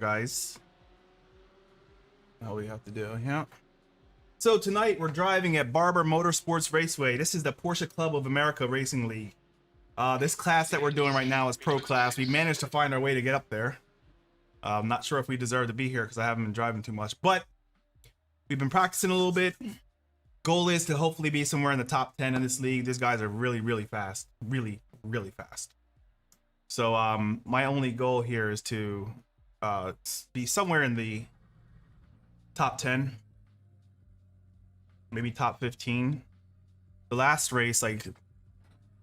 guys. All we have to do, yeah. So tonight we're driving at Barber Motorsports Raceway. This is the Porsche Club of America Racing League. This class that we're doing right now is pro class. We managed to find our way to get up there. I'm not sure if we deserve to be here because I haven't been driving too much, but we've been practicing a little bit. Goal is to hopefully be somewhere in the top 10 in this league. These guys are really fast. Really fast. So my only goal here is to be somewhere in the top 10, maybe top 15. The last race, like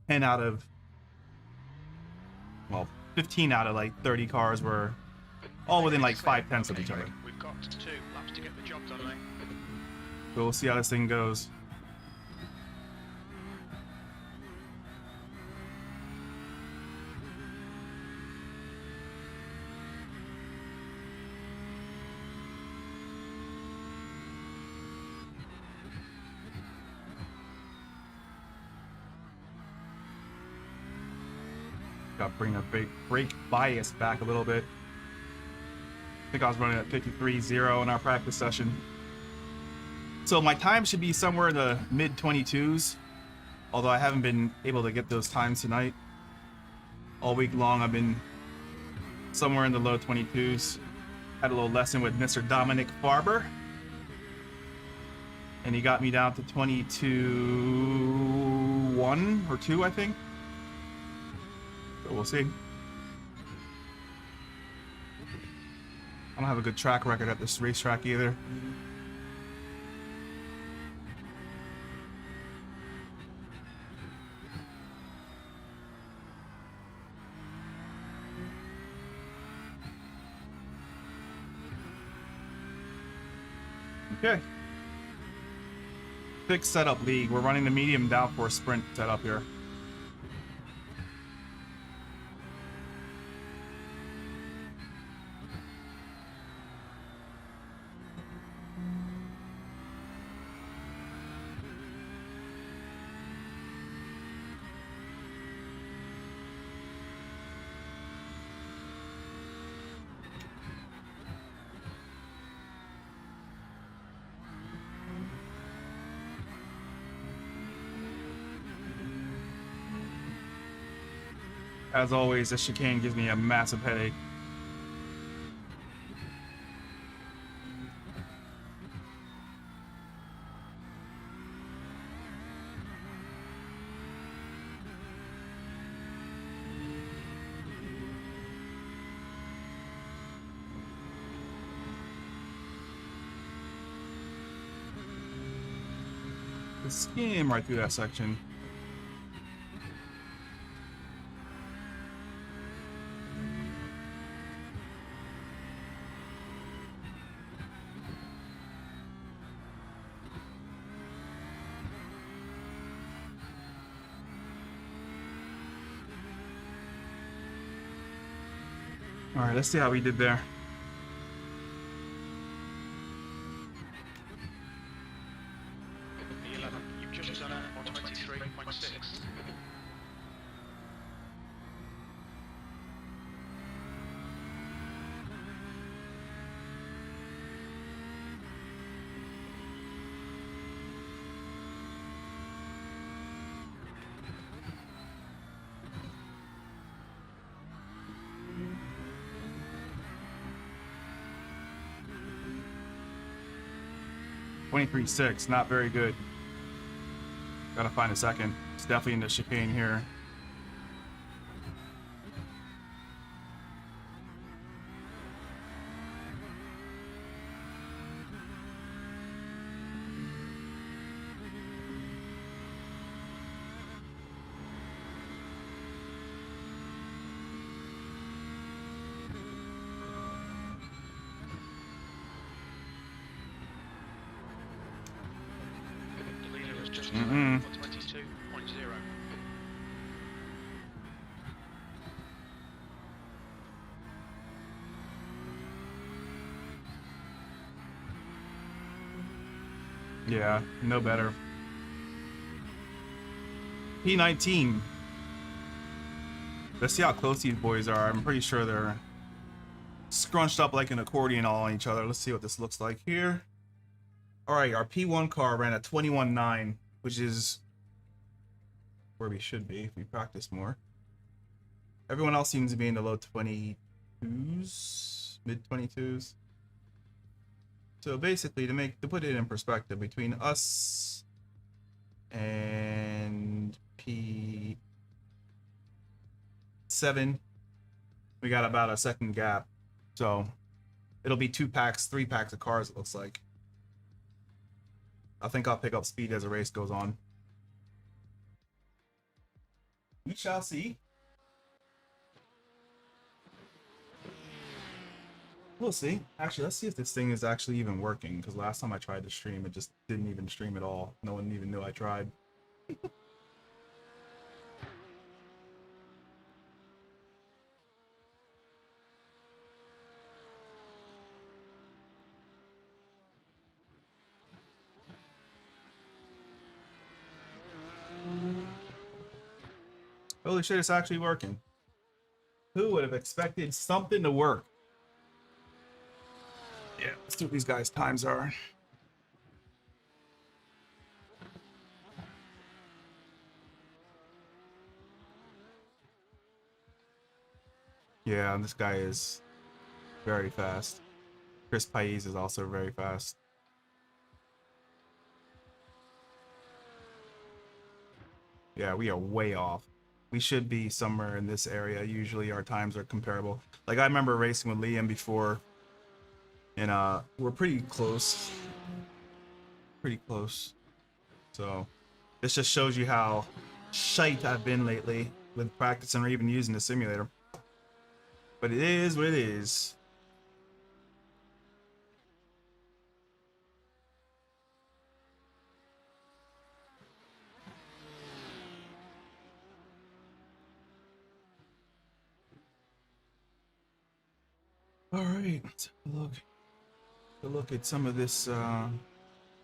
10 out of, well, 15 out of like 30 cars were all within like 5/10 of each other. We've got 2 laps to get the job done, mate. So we'll see how this thing goes. Got to bring the brake bias back a little bit. I think I was running at 53.0 in our practice session. So my time should be somewhere in the mid-22s, although I haven't been able to get those times tonight. All week long I've been somewhere in the low 22s. Had a little lesson with Mr. Dominic Barber, and he got me down to 22.1 or 2, I think. So we'll see. I don't have a good track record at this racetrack either. Okay. Fixed setup league. We're running the medium downforce sprint setup here. As always, this chicane gives me a massive headache. Just skim right through that section. All right, let's see how we did there. You've just done it on 23.6. .23.6, not very good. Gotta find a second. It's definitely in the chicane here. The leader has just done it for 22.0. Yeah, no better. P19. Let's see how close these boys are. I'm pretty sure they're scrunched up like an accordion all on each other. Let's see what this looks like here. All right, our P1 car ran at 21.9, which is where we should be if we practice more. Everyone else seems to be in the low 22s, mid 22s. So basically, to put it in perspective, between us and P7, we got about a second gap. So it'll be 2 packs, 3 packs of cars, it looks like. I think I'll pick up speed as the race goes on. We shall see. We'll see. Actually, let's see if this thing is actually even working, because last time I tried to stream, it just didn't even stream at all. No one even knew I tried. Holy shit, it's actually working. Who would have expected something to work? Yeah, let's see what these guys' times are. Yeah, this guy is very fast. Chris Pais is also very fast. Yeah, we are way off. We should be somewhere in this area. Usually our times are comparable. Like I remember racing with Liam before, and we're pretty close. Pretty close. So this just shows you how shite I've been lately with practicing or even using the simulator. But it is what it is. All right, let's have a look. Look at some of this.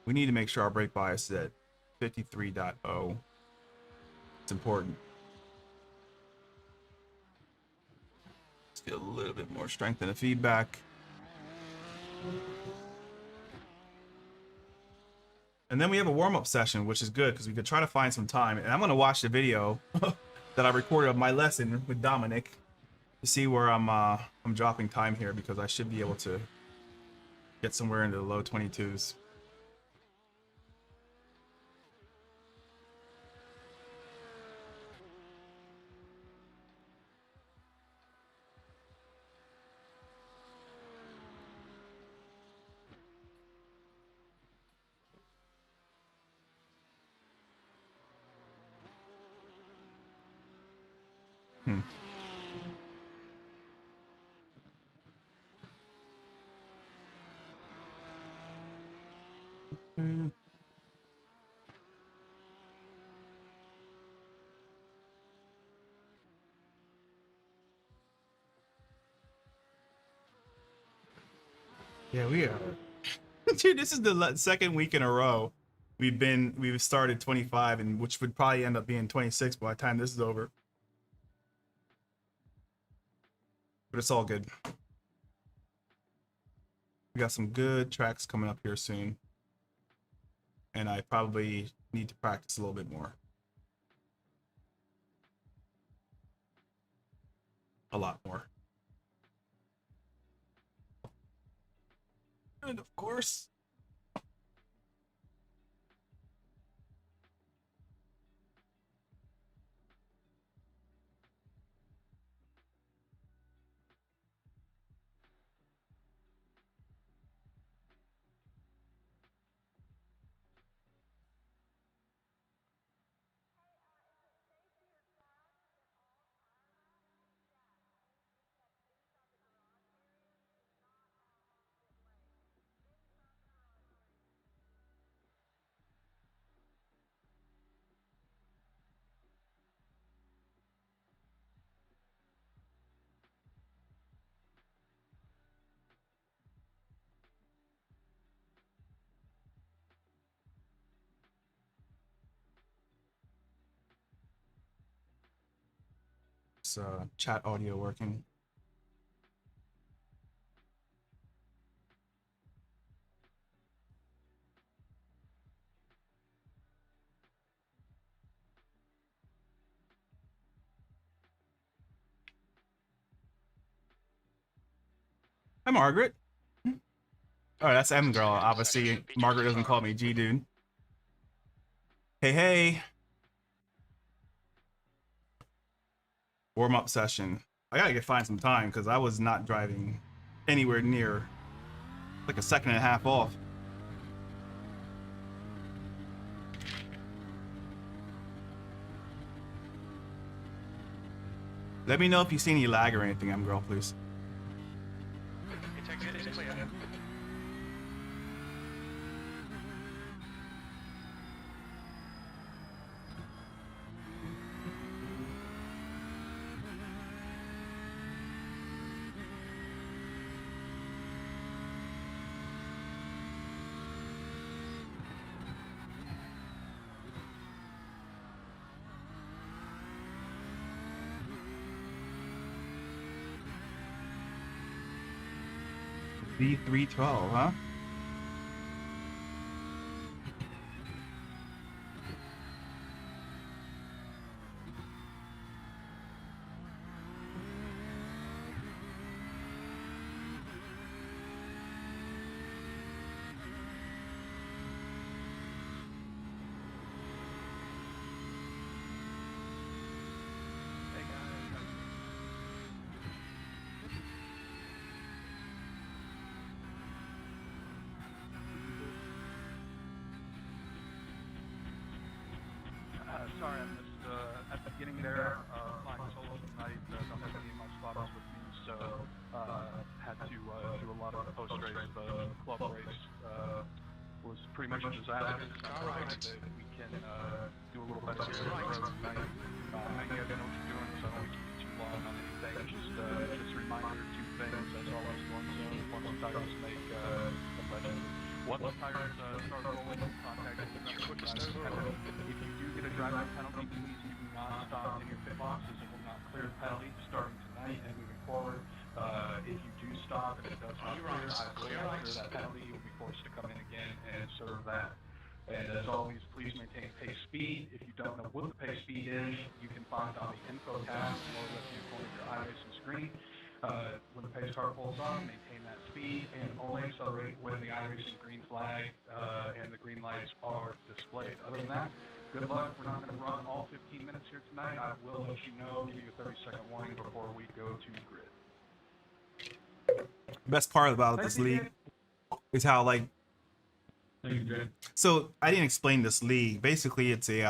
We need to make sure our brake bias is at 53.0. It's important. Let's get a little bit more strength in the feedback. And then we have a warm-up session, which is good because we could try to find some time. And I'm going to watch the video that I recorded of my lesson with Dominic to see where I'm dropping time here, because I should be able to get somewhere into the low 22s. Yeah, we are. Dude, this is the second week in a row we've started 25, and which would probably end up being 26 by the time this is over. But it's all good. We got some good tracks coming up here soon, and I probably need to practice a little bit more. A lot more. And of course, it's chat audio working. Hi, Margaret. Oh, that's M girl. Obviously, Margaret doesn't call me G dude. Hey, hey. Warm up session. I gotta find some time because I was not driving anywhere near like a second and a half off. Let me know if you see any lag or anything, M girl, please. It is clear. V312, huh? Hey guys. Sorry, I missed at the beginning there. Flying solo tonight. Don't have any of my spotters with me, so had to do a lot of post race. The club race was pretty much a disaster. Right. We can do a little better here on the road tonight. I know you guys know what you're doing, so I don't want to keep you too long on anything. Just a reminder, two things. As always, once the tires make a legend. Once the tires start rolling, contact the number driver. If you do get a driving penalty, please do not stop in your pit boxes. It will not clear the penalty starting tonight and moving forward. If you do stop and it does not clear, I will clear that penalty. You'll be forced to come in again and serve that. And as always, please maintain pace speed. If you don't know what the pace speed is, you can find on the info tab below the vehicle of your iRacing screen. When the pace car pulls on, maintain that speed and only accelerate when the iRacing green flag and the green lights are displayed. Other than that, good luck. We're not going to run all 15 minutes here tonight. I will let you know, give you a 30-second warning before we go to grid. Best part about this league is how like. So I didn't explain this league. Basically, it's a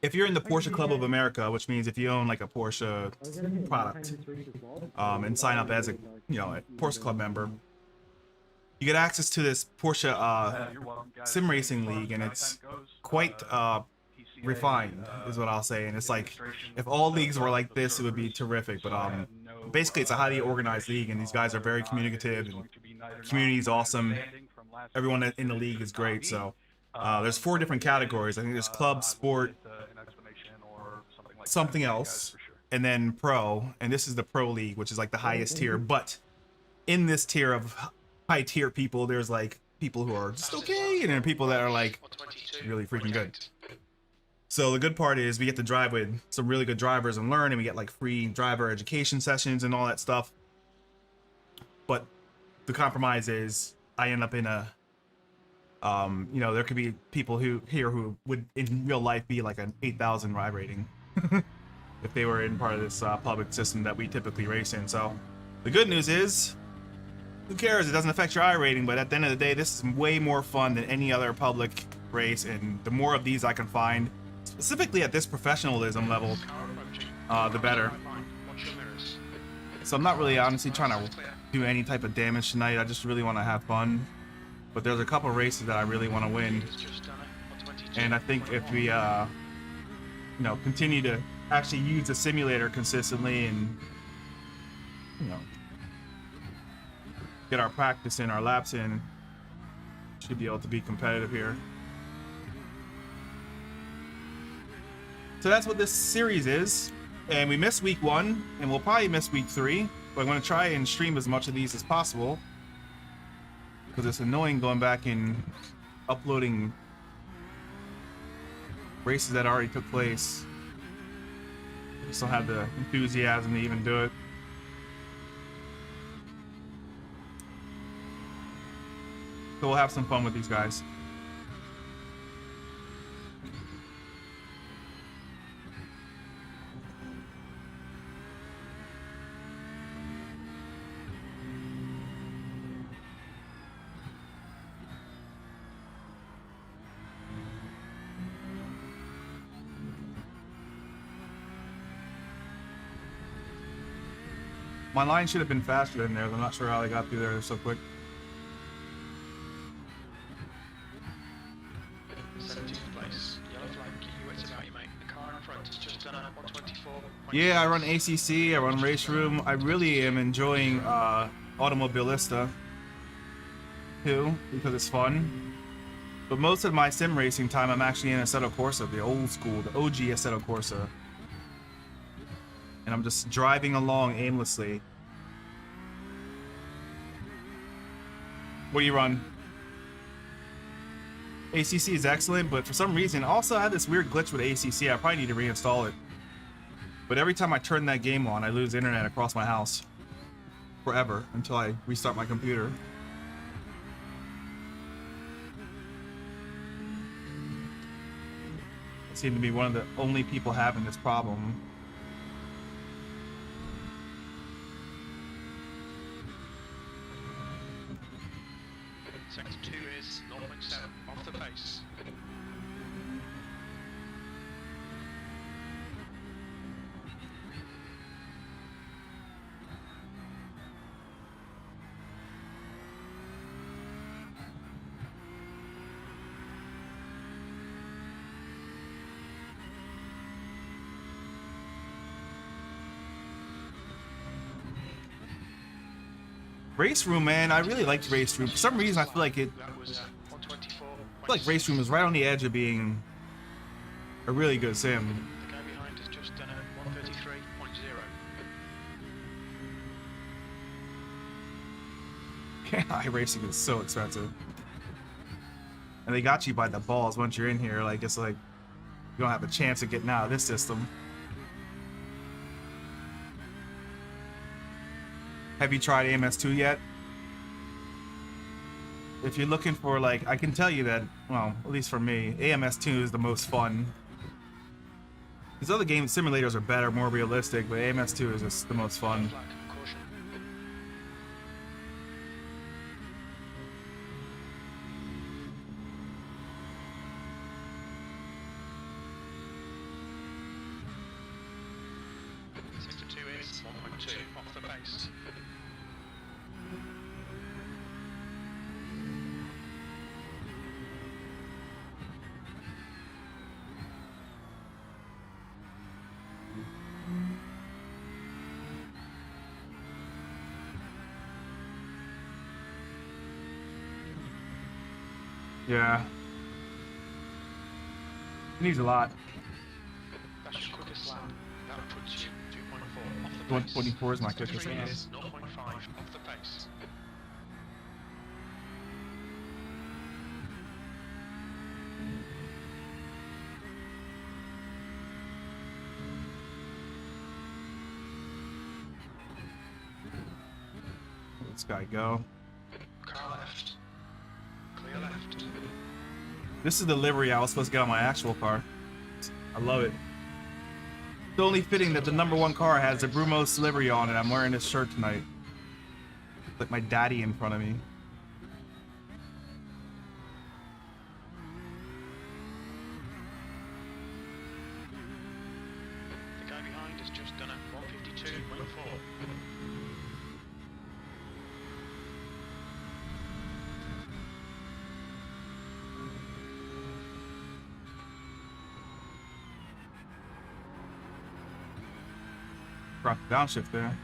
if you're in the Porsche Club of America, which means if you own like a Porsche product, and sign up as a a Porsche Club member, you get access to this Porsche sim racing league, and it's quite refined, is what I'll say. And it's like if all leagues were like this, it would be terrific. But basically, it's a highly organized league, and these guys are very communicative, and the community is awesome. Everyone in the league is great. So there's 4 different categories. I think there's club, sport, something else, and then pro. And this is the pro league, which is like the highest tier. But in this tier of high tier people, there's like people who are just okay, and then people that are like really freaking good. So the good part is we get to drive with some really good drivers and learn, and we get like free driver education sessions and all that stuff. But the compromise is I end up in a there could be people who would in real life be like an 8,000 ride rating if they were in part of this public system that we typically race in. So the good news is, who cares? It doesn't affect your I rating, but at the end of the day, this is way more fun than any other public race, and the more of these I can find, specifically at this professionalism level, the better. So I'm not really honestly trying to do any type of damage tonight. I just really want to have fun. But there's a couple races that I really want to win, and I think if we continue to actually use the simulator consistently and get our practice in, our laps in, should be able to be competitive here. So that's what this series is, and we missed week 1, and we'll probably miss week 3, but I'm going to try and stream as much of these as possible, because it's annoying going back and uploading races that already took place. I just don't have the enthusiasm to even do it. So we'll have some fun with these guys. My line should have been faster than theirs. I'm not sure how they got through there so quick. 17th place. Yellow flag. Keep your wits about you, mate. The car in front has just done a 124. Yeah, I run ACC, I run Race Room. I really am enjoying Automobilista too, because it's fun. But most of my sim racing time, I'm actually in Assetto Corsa, the old school, the OG Assetto Corsa. And I'm just driving along aimlessly. What do you run? ACC is excellent, but for some reason, also I had this weird glitch with ACC. I probably need to reinstall it. But every time I turn that game on, I lose internet across my house. Forever, until I restart my computer. I seem to be one of the only people having this problem. Sector 2 is 0.7 off the pace. Race Room, man, I really liked Race Room. For some reason, I feel like it. That was 124. I feel like Race Room is right on the edge of being a really good sim. The guy behind has just done a 133.0. iRacing is so expensive, and they got you by the balls once you're in here. Like it's like you don't have a chance of getting out of this system. Have you tried AMS2 yet? If you're looking for, like, I can tell you that, well, at least for me, AMS2 is the most fun. These other game simulators are better, more realistic, but AMS2 is just the most fun. Flag, caution. Sector 2 is 1.2 off the pace. Yeah. It needs a lot. That's your quickest lap. That puts you 2.4 off the pace. 124 is my Sector quickest 3 lap. is 0.5 off the pace. Let this guy go. Car left. Clear left. This is the livery I was supposed to get on my actual car. I love it. It's only fitting that the #1 car has the Brumos livery on it. I'm wearing this shirt tonight. Like my daddy in front of me. The guy behind has just done a 152.4. Brought the downshift there.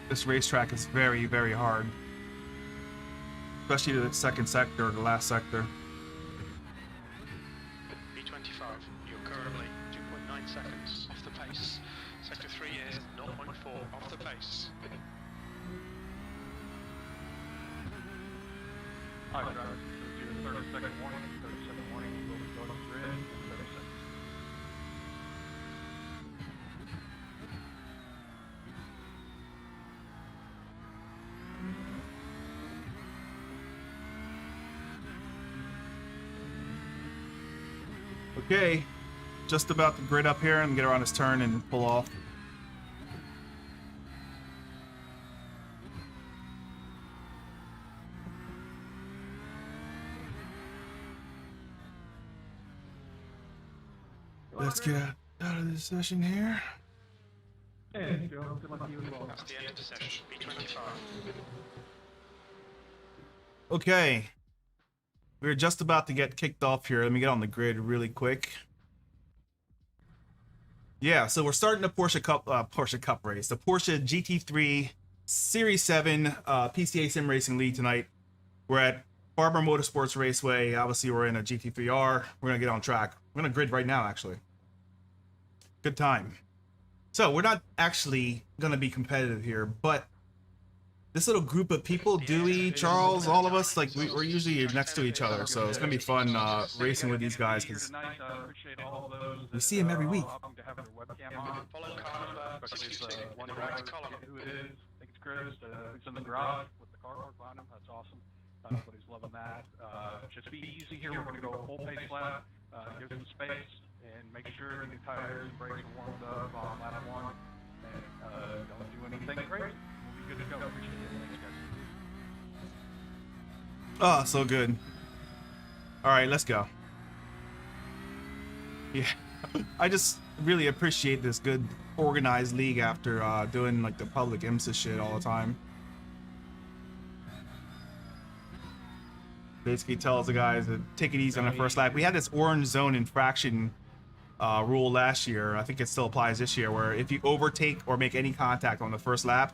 This racetrack is very, very hard. Especially the second sector or the last sector. B25, you're currently 2.9 seconds off the pace. Sector 3 is 0.4 off the pace. Hi, driver. This is your 30-second warning. 30-second warning. on the grid in 30 seconds. Okay, just about to grid up here and get around his turn and pull off. Let's get out of this session here. Hey, Joe, good luck to you as well. That's the end of the session. B25. Okay, we're just about to get kicked off here. Let me get on the grid really quick. Yeah, so we're starting the Porsche Cup race, the Porsche GT3 Series 7 PCA Sim Racing League tonight. We're at Barber Motorsports Raceway. Obviously, we're in a GT3R. We're gonna get on track. We're gonna grid right now, actually. Good time. So we're not actually gonna be competitive here, but this little group of people, Dewey, Charles, all of us, like we're usually next to each other, so it's gonna be fun racing with these guys because we see them every week. Follow car number 62. In the right column. Who it is? I think it's Chris. He's in the garage with the car parked behind him. That's awesome. But he's loving that. Just be easy here. We're going to go a full pace lap. Give some space and make sure the tires, brakes are warmed up on lap 1. And don't do anything crazy. We'll be good to go. Appreciate it. Thanks, guys. Oh, so good. All right, let's go. Yeah, I just really appreciate this good organized league after doing like the public IMSA shit all the time. Basically tells the guys to take it easy on the first lap. We had this orange zone infraction rule last year. I think it still applies this year, where if you overtake or make any contact on the first lap,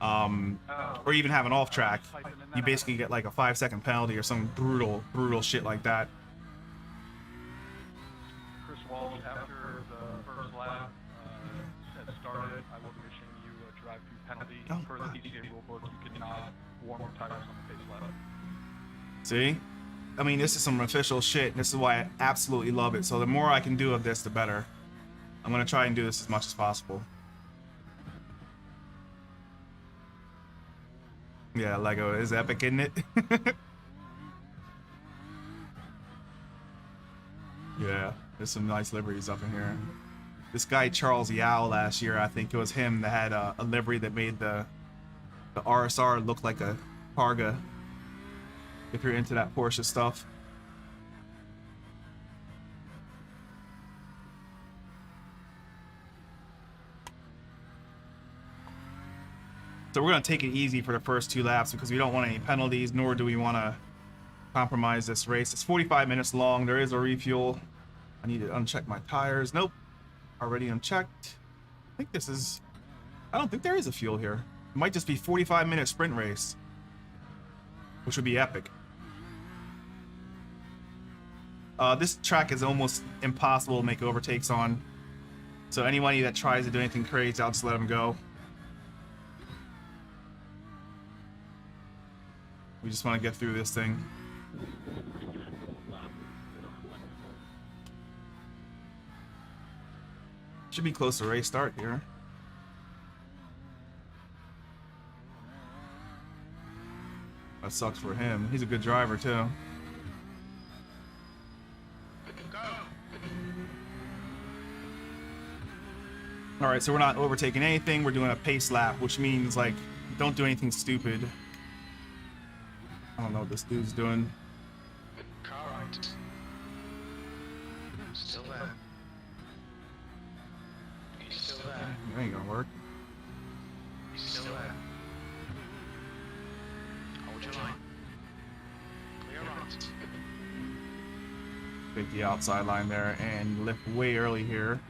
or even have an off track, you basically get like a 5-second penalty or some brutal shit like that. Chris Walsh, after the first lap has started, I will be issuing you a drive-through penalty. Per the PCA rulebook, you cannot warm your tires on the pace lap. See? I mean, this is some official shit. This is why I absolutely love it. So the more I can do of this, the better. I'm gonna try and do this as much as possible. Yeah, Lego is epic, isn't it? Yeah, there's some nice liveries up in here. This guy Charles Yao last year, I think it was him that had a livery that made the RSR look like a Targa. If you're into that Porsche stuff. So we're going to take it easy for the first 2 laps because we don't want any penalties, nor do we want to compromise this race. It's 45 minutes long. There is a refuel. I need to uncheck my tires. Nope. Already unchecked. I think this is... I don't think there is a fuel here. It might just be 45-minute sprint race, which would be epic. This track is almost impossible to make overtakes on. So anybody that tries to do anything crazy, I'll just let them go. We just want to get through this thing. Should be close to race start here. That sucks for him. He's a good driver too. All right, so we're not overtaking anything. We're doing a pace lap, which means like don't do anything stupid. I don't know what this dude's doing. Car right. Still there. He's still there. That ain't gonna work. He's still there. Hold your line. Clear right. Take the outside line there and lift way early here.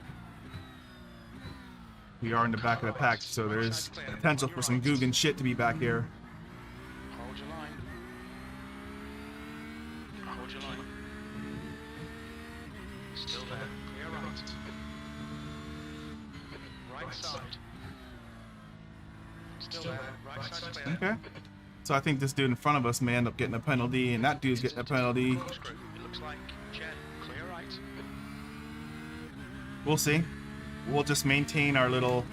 We are in the back of the pack, so there's potential for some Guggen shit to be back here. Hold your line. Hold your line. Still there. Clear right. Right side. Still there. Right side clear. Okay. So I think this dude in front of us may end up getting a penalty, and that dude's getting a penalty. Corkscrew. It looks like jet. Clear We'll see. We'll just maintain our little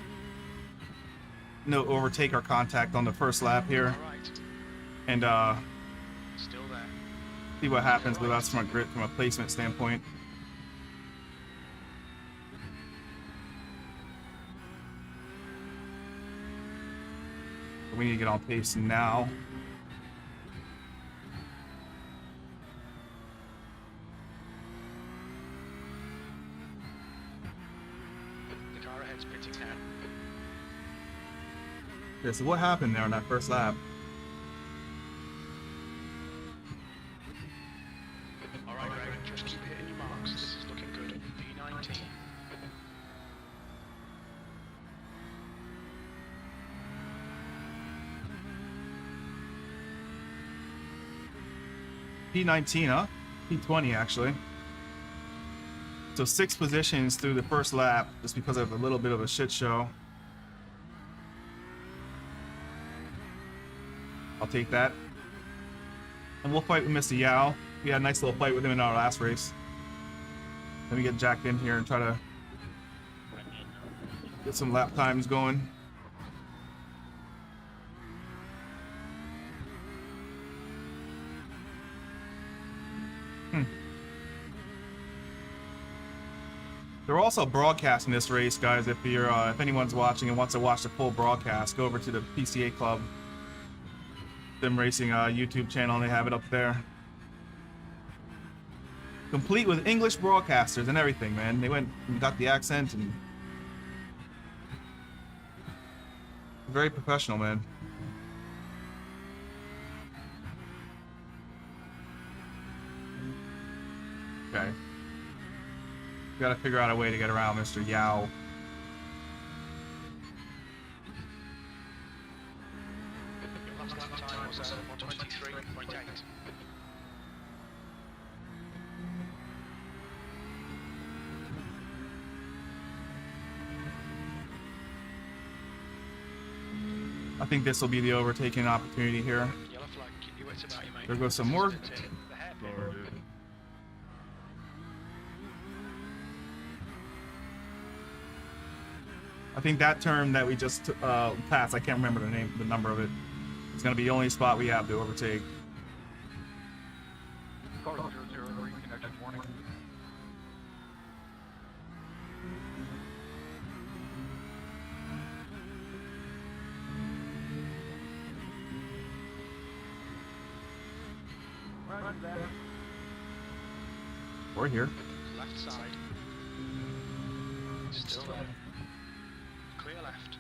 no overtake our contact on the first lap here, Alright, and still there. see what happens with us from a placement standpoint. We need to get on pace now. The car ahead's pitting now. Okay, so what happened there on that first lap? Alright, Ray, just keep hitting your marks. This is looking good. P19. P19, huh? P20 actually. So 6 positions through the first lap just because of a little bit of a shit show. I'll take that. And we'll fight with Mr. Yao. We had a nice little fight with him in our last race. Let me get jacked in here and try to get some lap times going. They're also broadcasting this race, guys. If you're, if anyone's watching and wants to watch the full broadcast, go over to the PCA Club Sim Racing YouTube channel. They have it up there, complete with English broadcasters and everything. Man, they went and got the accent and very professional, man. Okay. Gotta figure out a way to get around Mr. Yao. Your last lap time was 123.8. I think this will be the overtaking opportunity here. Yellow flag, keep your wits about you, mate. There goes some more. The hairpin. I think that turn that we just passed, I can't remember the number of it. It's gonna be the only spot we have to overtake. Car 003, connection warning. We're here. Left side. Still there. Clear left.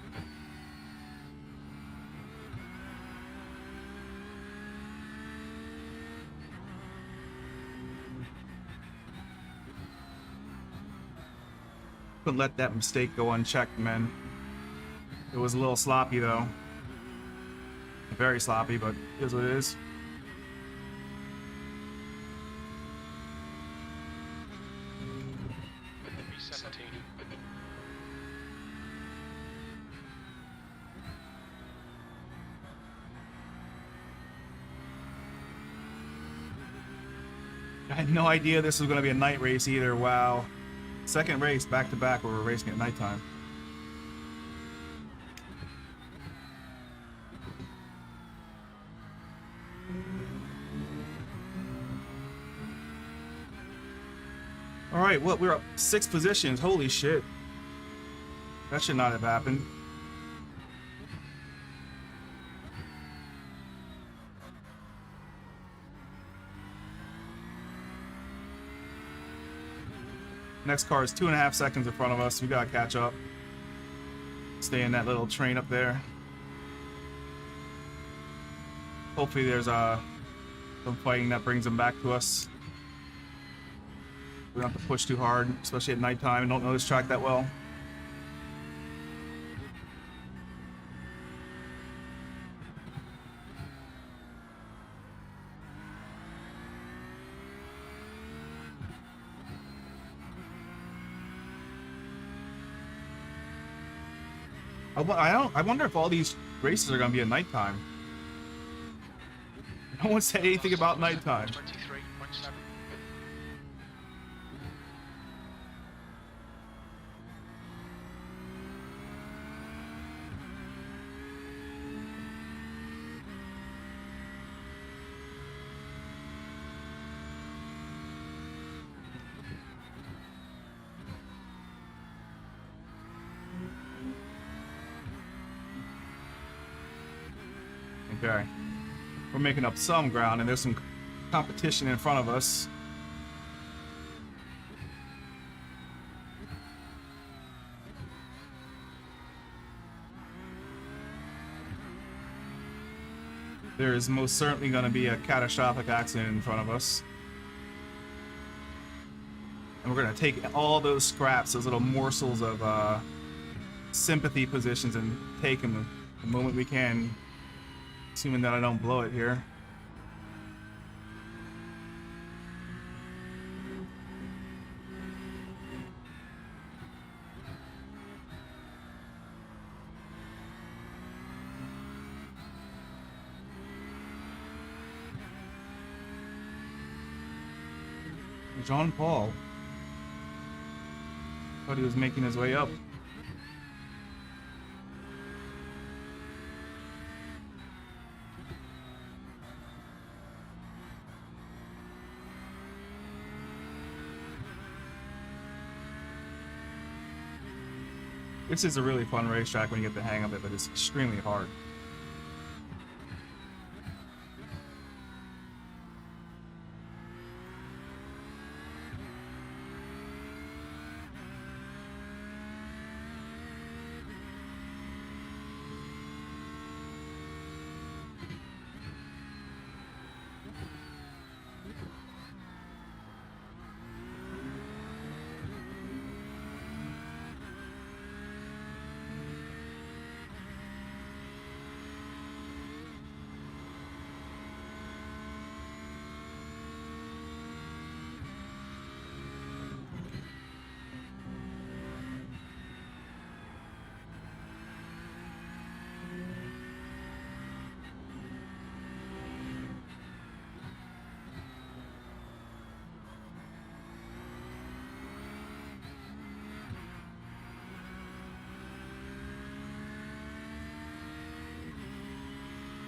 Couldn't let that mistake go unchecked, man. It was a little sloppy though. Very sloppy, but it is what it is. B17. I had no idea this was going to be a night race either. Wow. Second race back to back where we're racing at nighttime. All right, well, we're up 6 positions. Holy shit. That should not have happened. Next car is 2.5 seconds in front of us. We gotta catch up. Stay in that little train up there. Hopefully there's some fighting that brings them back to us. We don't have to push too hard, especially at nighttime. I don't know this track that well. I wonder if all these races are going to be at nighttime. No one said anything about nighttime. 23.7. Okay. We're making up some ground, and there's some competition in front of us. There is most certainly going to be a catastrophic accident in front of us. And we're going to take all those scraps, those little morsels of sympathy positions, and take them the moment we can, assuming that I don't blow it here. John Paul. Thought he was making his way up. This is a really fun racetrack when you get the hang of it, but it's extremely hard.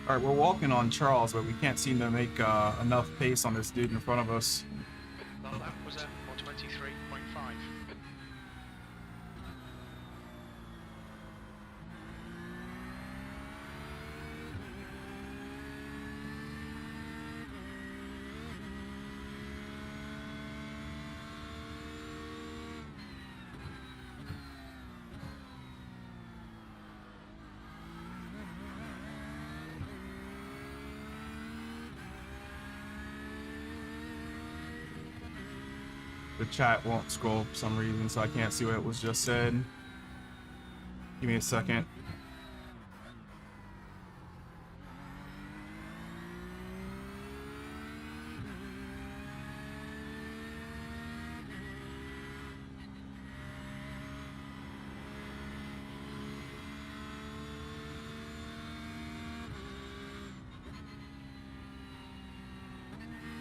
All right, we're walking on Charles, but we can't seem to make enough pace on this dude in front of us. Well, that was a 123.5. The chat won't scroll for some reason, so I can't see what was just said. Give me a second.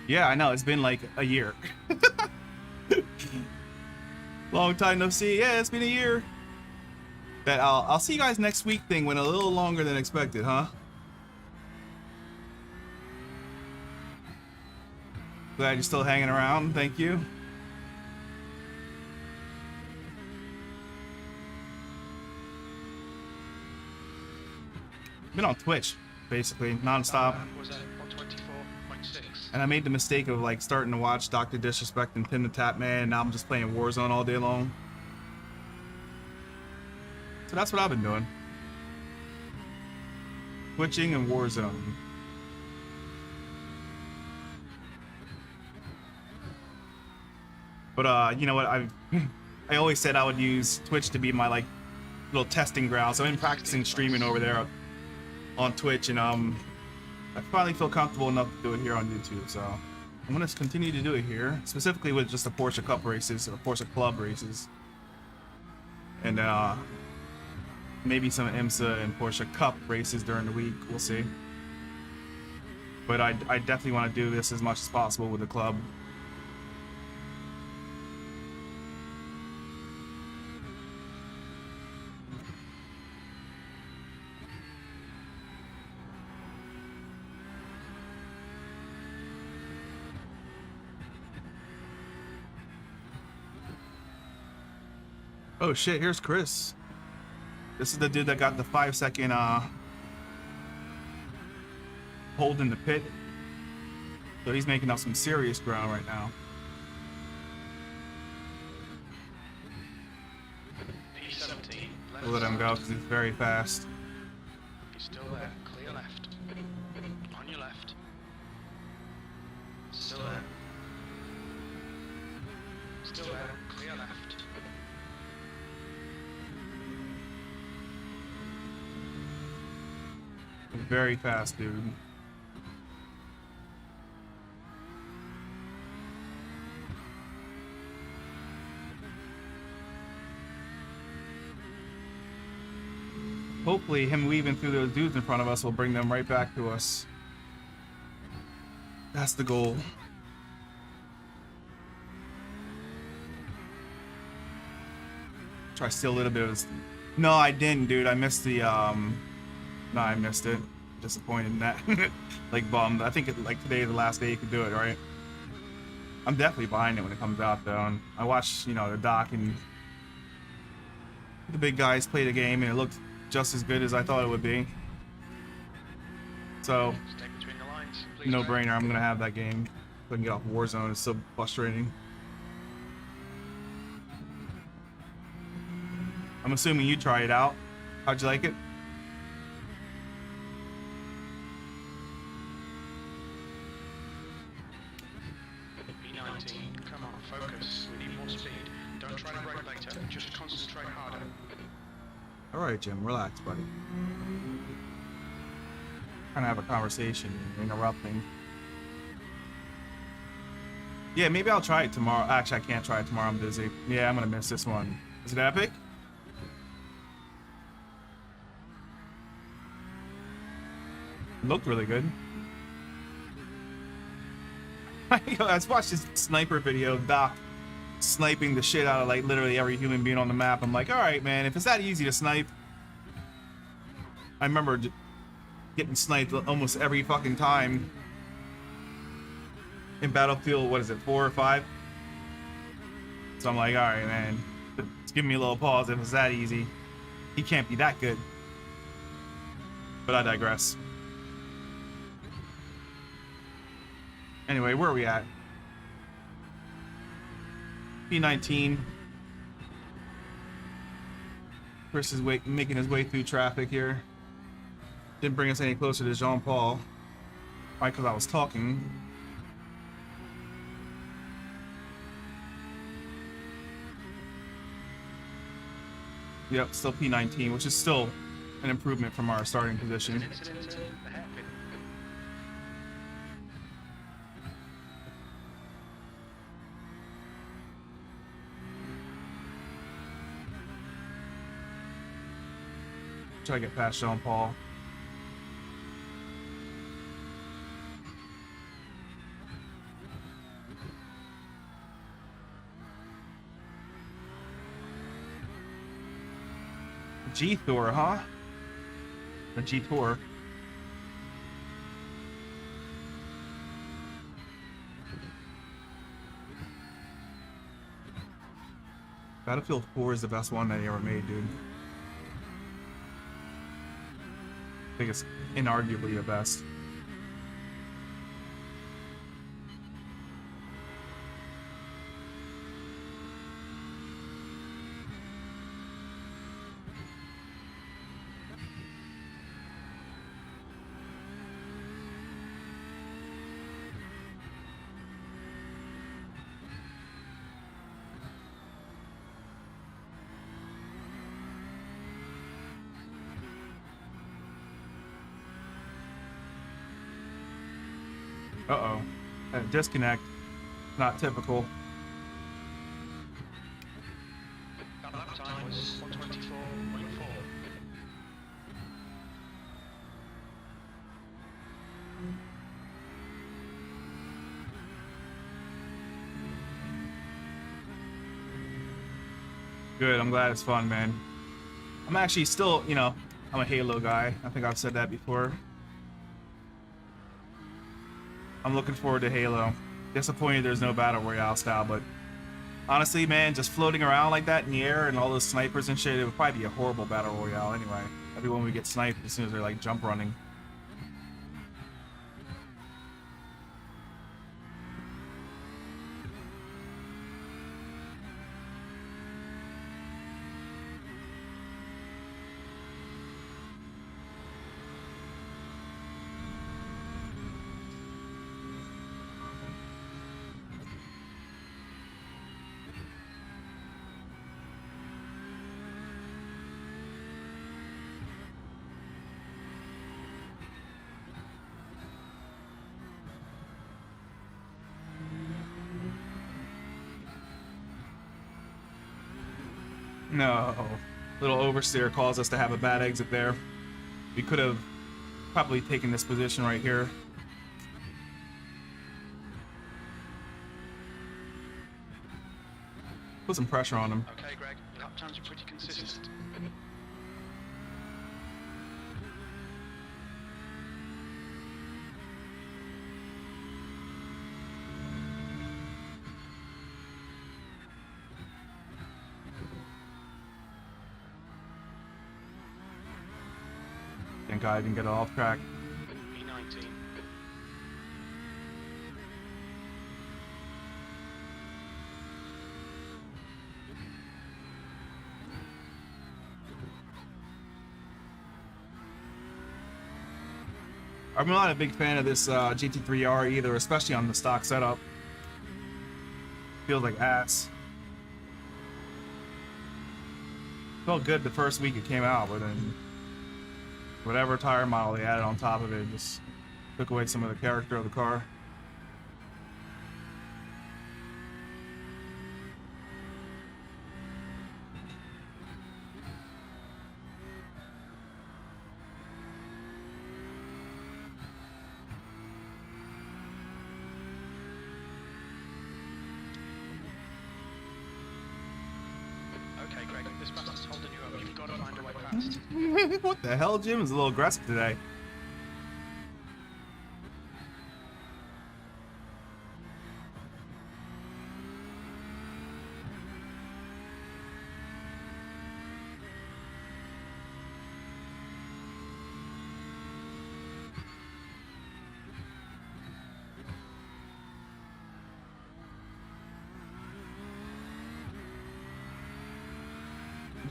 Yeah, I know, it's been like a year. Long time no see. Yeah, it's been a year. That I'll see you guys next week thing went a little longer than expected, huh? Glad you're still hanging around. Thank you. Been on Twitch, basically, nonstop. Was a 124.6. And I made the mistake of like starting to watch Dr. Disrespect and Pin the Tap Man, and now I'm just playing Warzone all day long. So that's what I've been doing. Twitching and Warzone. But you know what, I always said I would use Twitch to be my like little testing ground. So I've been practicing streaming over there on Twitch, and I finally feel comfortable enough to do it here on YouTube, so I'm gonna continue to do it here, specifically with just the Porsche Cup races or Porsche Club races, and maybe some IMSA and Porsche Cup races during the week. We'll see. But I definitely want to do this as much as possible with the club. Oh shit, here's Chris. This is the dude that got the 5-second holding the pit. So he's making up some serious ground right now. P17. Left. We'll let him go because he's very fast. He's still there. Clear left. On your left. Still there. Still there. Clear left. Very fast, dude. Hopefully him weaving through those dudes in front of us will bring them right back to us. That's the goal. Try to steal a little bit of this. No, I didn't, dude. I missed the no, I missed it. Disappointed in that. Like bummed. I think like today is the last day you could do it, right? I'm definitely behind it when it comes out though. And I watched, you know, the doc and the big guys play the game and it looked just as good as I thought it would be. So Stay between the lines. Please no mate. brainer. I'm gonna have that game. So I can get off Warzone. It's so frustrating. I'm assuming you try it out. How'd you like it? P19. Come on, focus. We need more speed. Don't try to brake later. Just concentrate harder. All right, Jim. Relax, buddy. Trying to have a conversation. You're interrupting. Yeah, maybe I'll try it tomorrow. Actually, I can't try it tomorrow. I'm busy. Yeah, I'm gonna miss this one. Is it epic? It looked really good. I just watched this sniper video of Doc sniping the shit out of like literally every human being on the map. I'm like, all right, man, if it's that easy to snipe. I remember getting sniped almost every fucking time in Battlefield, what is it, 4 or 5? So I'm like, all right, man, just give me a little pause. If it's that easy, he can't be that good. But I digress. Anyway, where are we at? P19. Chris is making his way through traffic here. Didn't bring us any closer to Jean-Paul. Why? Because I was talking. Yep, still P19, which is still an improvement from our starting position. An incident in the hairpin. Try to get past Jean-Paul. G-Thor, huh? A G-Tour. Battlefield 4 is the best one that he ever made, dude. I think it's inarguably the best. Uh-oh. That disconnect. Not typical. That lap time was 124.4. Good, I'm glad it's fun, man. I'm actually still, you know, I'm a Halo guy. I think I've said that before. I'm looking forward to Halo. Disappointed there's no Battle Royale style, but honestly, man, just floating around like that in the air and all those snipers and shit, it would probably be a horrible Battle Royale anyway. Everyone would get sniped as soon as they're like jump running. No. Little oversteer caused us to have a bad exit there. We could have probably taken this position right here. Put some pressure on him. Okay, Greg, lap times are pretty consistent. Thank God I didn't get it off track. P19. I'm not a big fan of this GT3R either, especially on the stock setup. Feels like ass. Felt good the first week it came out, but then whatever tire model they added on top of it just took away some of the character of the car. Okay, Greg, this bastard's holding you up. You've got to find a way past. What the hell, Jim is a little aggressive today.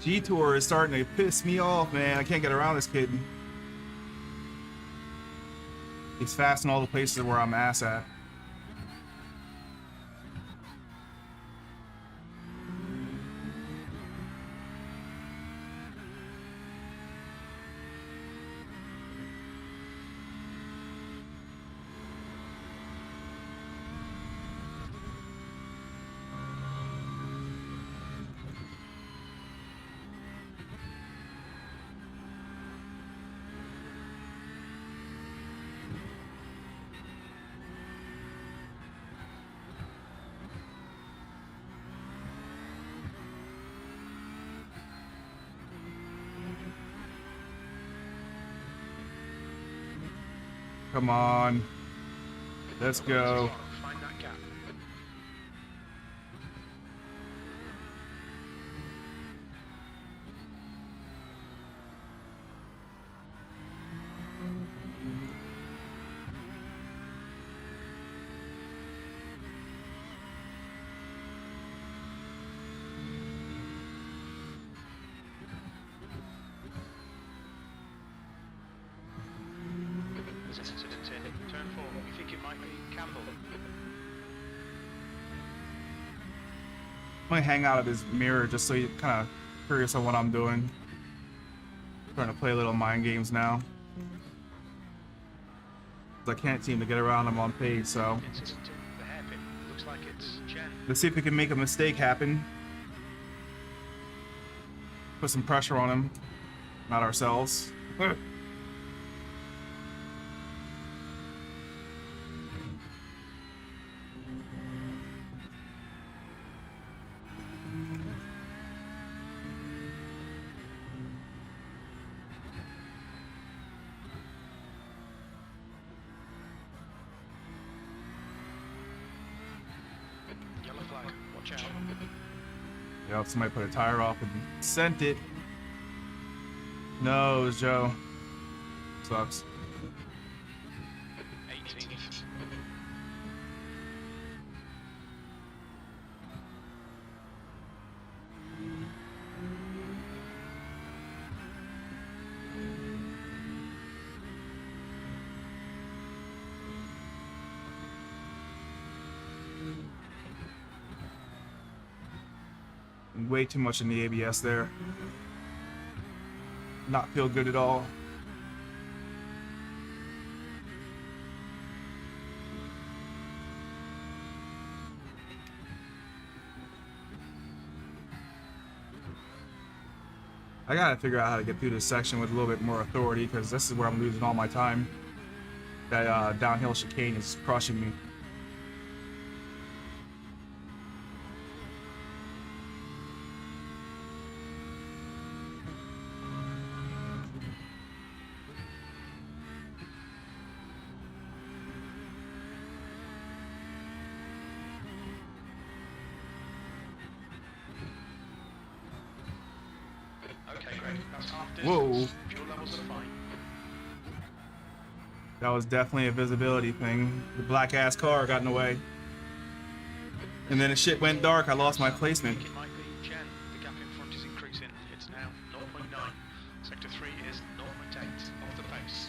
G-Tour is starting to piss me off, man. I can't get around this kid. He's fast in all the places where I'm ass at. Come on. Let's go. Find that gap. There's an incident in turn 4. We think it might be Campbell. Might hang out of his mirror just so you're kind of curious on what I'm doing. Trying to play a little mind games now. 'Cause I can't seem to get around him on pace, so Incident in the hairpin. Looks like it's Jen. let's see if we can make a mistake happen. Put some pressure on him, not ourselves. Yellow flag. Watch out. Yep, somebody put a tire off and sent it. No, it was Joe. Sucks. 18th. Way too much in the ABS there. Not feel good at all. I gotta figure out how to get through this section with a little bit more authority, because this is where I'm losing all my time. That downhill chicane is crushing me. Okay, Greg, that's half distance. Whoa. Fuel levels are fine. That was definitely a visibility thing. The black ass car got in the way. And then the shit went dark. I lost my placement. It might be Jen. The gap in front is increasing. It's now 0.9. Sector 3 is 0.8 off the pace.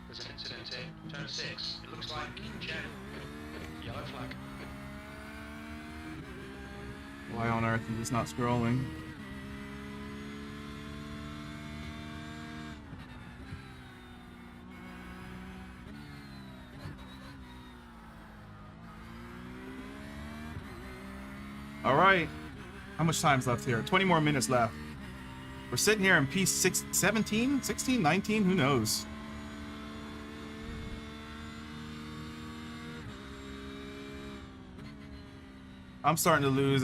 There's an incident in turn 6. It looks like Jen. Yellow flag. Why on earth is this not scrolling? All right. How much time's left here? 20 more minutes left. We're sitting here in P6, 17, 16, 19, who knows? I'm starting to lose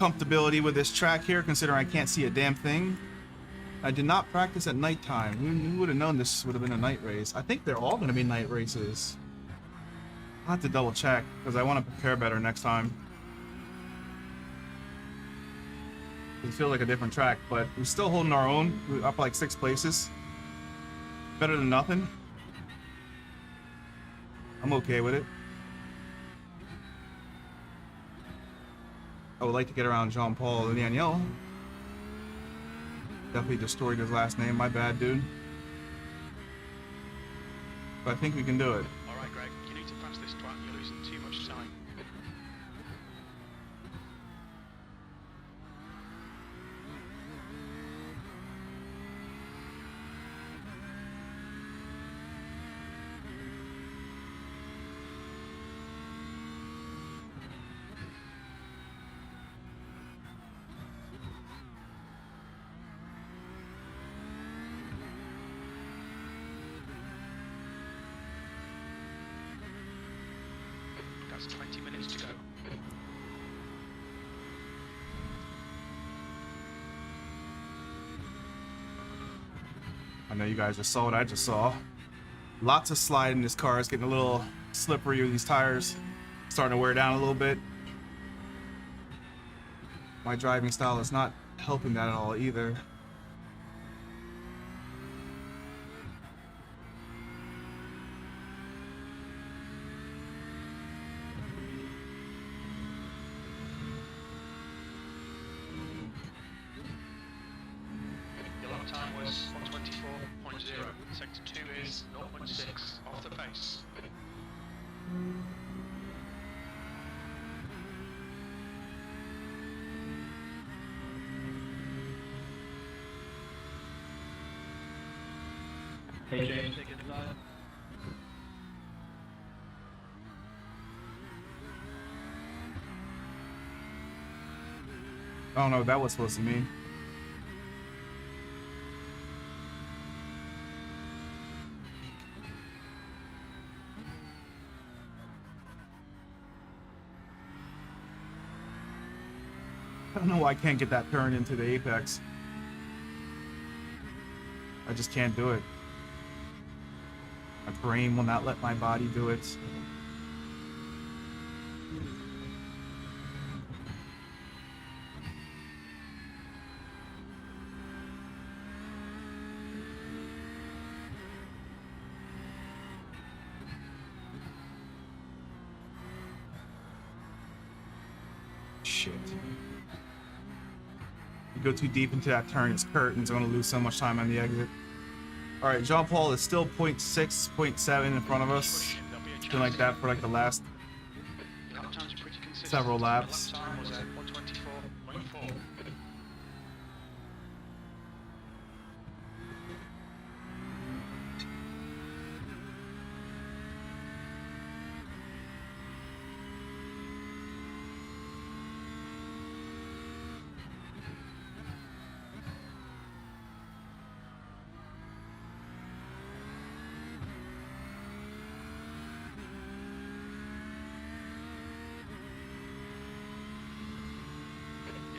comfortability with this track here, considering I can't see a damn thing. I did not practice at nighttime. Who would have known this would have been a night race? I think they're all going to be night races. I'll have to double check, because I want to prepare better next time. It feels like a different track, but we're still holding our own. We're up like 6 places. Better than nothing. I'm okay with it. I would like to get around Jean-Paul and Daniel. Definitely destroyed his last name. My bad, dude. But I think we can do it. Alright, Greg, you need to pass this track. You're losing too much time. That's 20 minutes to go. I know you guys just saw what I just saw. Lots of slide in this car. It's getting a little slippery with these tires. Starting to wear down a little bit. My driving style is not helping that at all either. Your lap time was 124.0. Sector 2 is 0.6 off the pace. Hey James, take it inside. I don't know what that was supposed to mean. I don't know why I can't get that turn into the apex. I just can't do it. My brain will not let my body do it. Shit. You go too deep into that turn, it's curtains. I'm going to lose so much time on the exit. Alright, Jean-Paul is still 0.6, 0.7 in front of us. It's been like that for like the last Lap times are pretty consistent. several laps. Time was 124.4.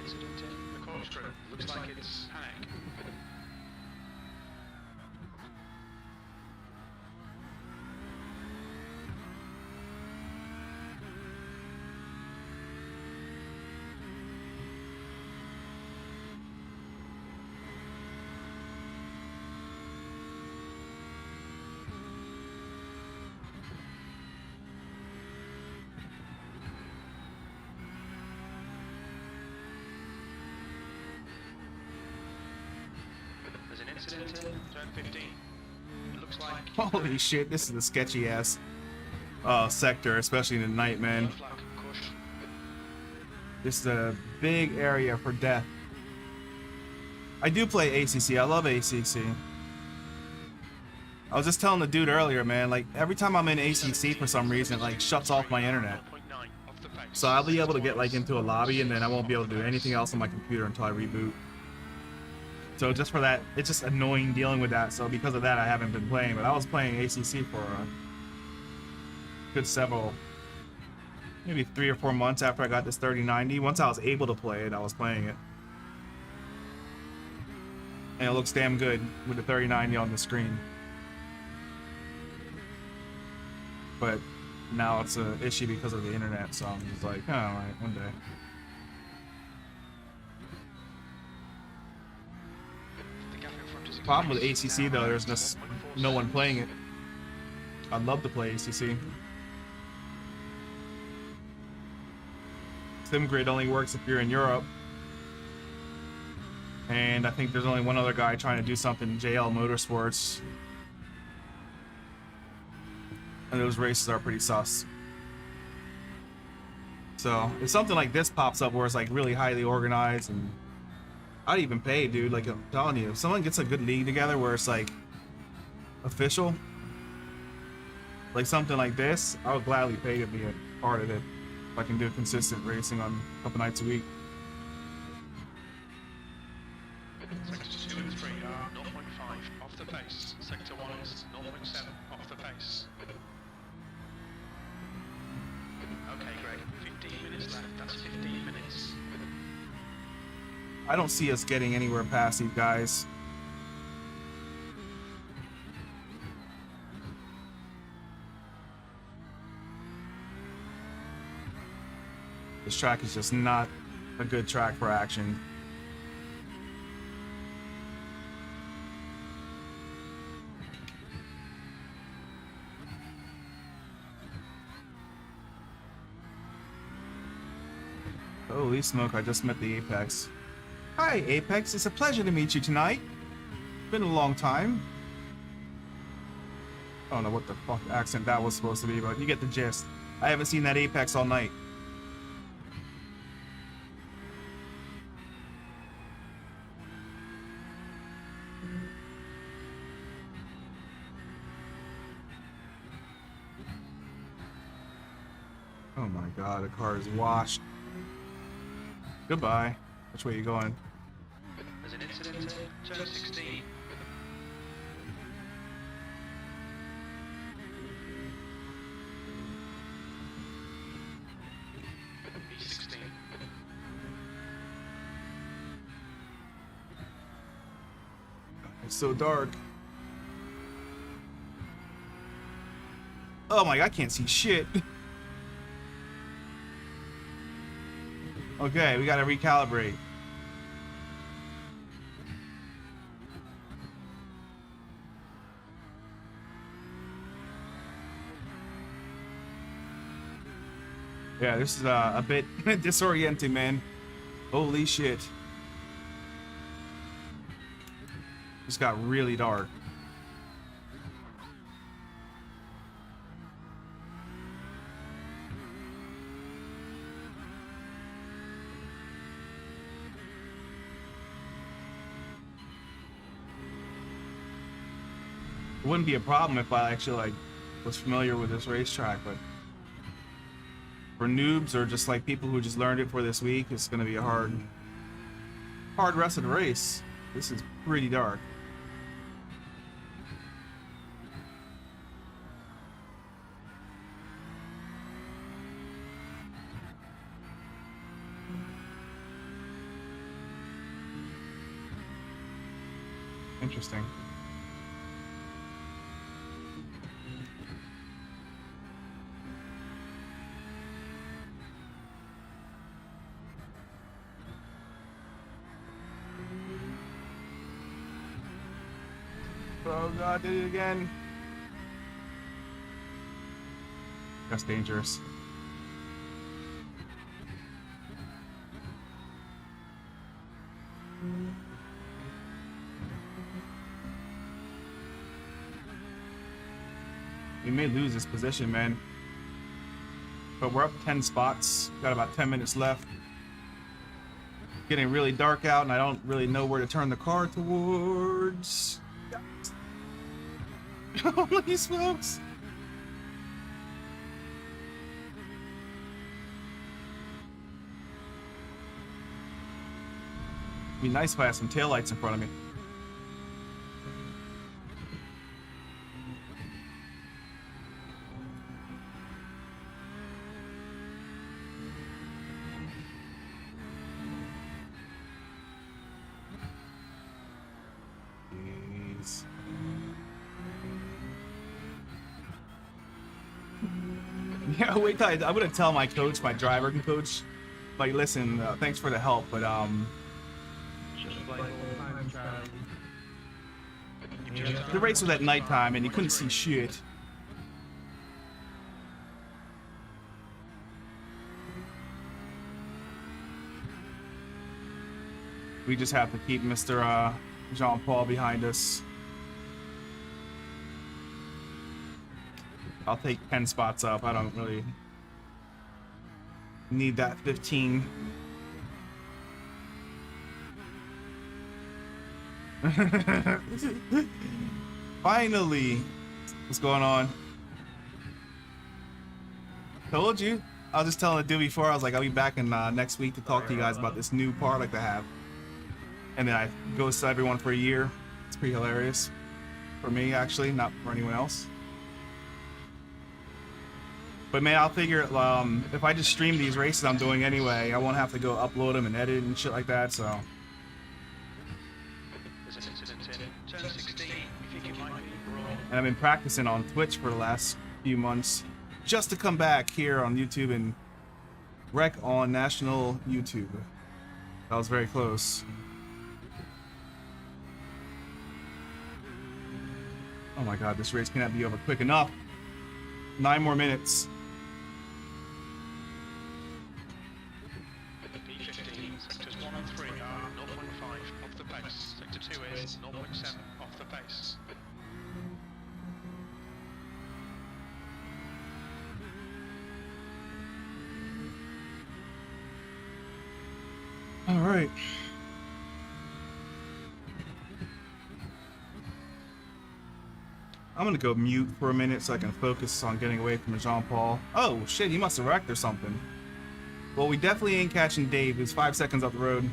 Incident in the corkscrew. Looks like it's panic. There's an incident in turn 15. It looks like Holy shit, this is a sketchy ass sector, especially in the night, man. flag caution. This is a big area for death. I do play ACC. I love ACC. I was just telling the dude earlier, man, like every time I'm in ACC for some reason, it like shuts off my internet. 1.9 off the pace. So I'll be able to get like into a lobby and then I won't be able to do anything else on my computer until I reboot. So just for that, it's just annoying dealing with that. So because of that, I haven't been playing. But I was playing ACC for a good several, maybe 3 or 4 months after I got this 3090. Once I was able to play it, I was playing it. And it looks damn good with the 3090 on the screen. But now it's an issue because of the internet. So I'm just like, oh, all right, one day. The gap in front is Problem with increased. ACC though, Now there's just 1.4 no one seconds. playing it. I'd love to play ACC. SimGrid only works if you're in Europe. And I think there's only one other guy trying to do something, JL Motorsports. And those races are pretty sus. So if something like this pops up where it's like really highly organized, and I'd even pay, dude, like I'm telling you, if someone gets a good league together where it's like official, like something like this, I would gladly pay to be a part of it if I can do consistent racing on a couple nights a week. Sectors 2 and 3 are 0.5 off the pace. Sector 1 is 0.7 off the pace. Okay, Greg, 15 minutes left. That's 15 minutes. I don't see us getting anywhere past these guys. This track is just not a good track for action. Holy smoke, I just met the Apex. Hi, Apex. It's a pleasure to meet you tonight. Been a long time. I don't know what the fuck accent that was supposed to be, but you get the gist. I haven't seen that Apex all night. Oh my god, the car is washed. Goodbye. Which way are you going? There's an incident in turn 16. B16. It's so dark. Oh my god, I can't see shit. Okay, we gotta recalibrate. Yeah, this is a bit disorienting, man. Holy shit. Just got really dark. It wouldn't be a problem if I actually like was familiar with this racetrack, but for noobs or just like people who just learned it for this week, it's gonna be a hard rest of the race. This is pretty dark. Interesting. Oh god, did it again. That's dangerous. We may lose this position, man. But we're up 10 spots. Got about 10 minutes left. Getting really dark out, and I don't really know where to turn the car towards. Holy smokes! Be nice if I had some taillights in front of me. Yeah, wait till I'm gonna tell my coach, my driver coach, like, listen, thanks for the help, but the race was at nighttime and you couldn't see shit. We just have to keep Mr. Jean-Paul behind us. I'll take 10 spots up. I don't really need that 15. Finally! What's going on? Told you. I was just telling the dude before, I was like, I'll be back in next week to talk to you guys about this new product I have. And then I ghost everyone for a year. It's pretty hilarious. For me, actually, not for anyone else. But man, I'll figure if I just stream these races I'm doing anyway, I won't have to go upload them and edit and shit like that, so. And I've been practicing on Twitch for the last few months just to come back here on YouTube and wreck on national YouTube. That was very close. Oh my god, this race cannot be over quick enough. 9 more minutes. Sectors 1 and 3 are 0.5 off the pace. Sector 2 is 0.7 off the pace. All right. I'm gonna go mute for a minute so I can focus on getting away from Jean-Paul. Oh shit, he must have wrecked or something. Well, we definitely ain't catching Dave. He's 5 seconds up the road.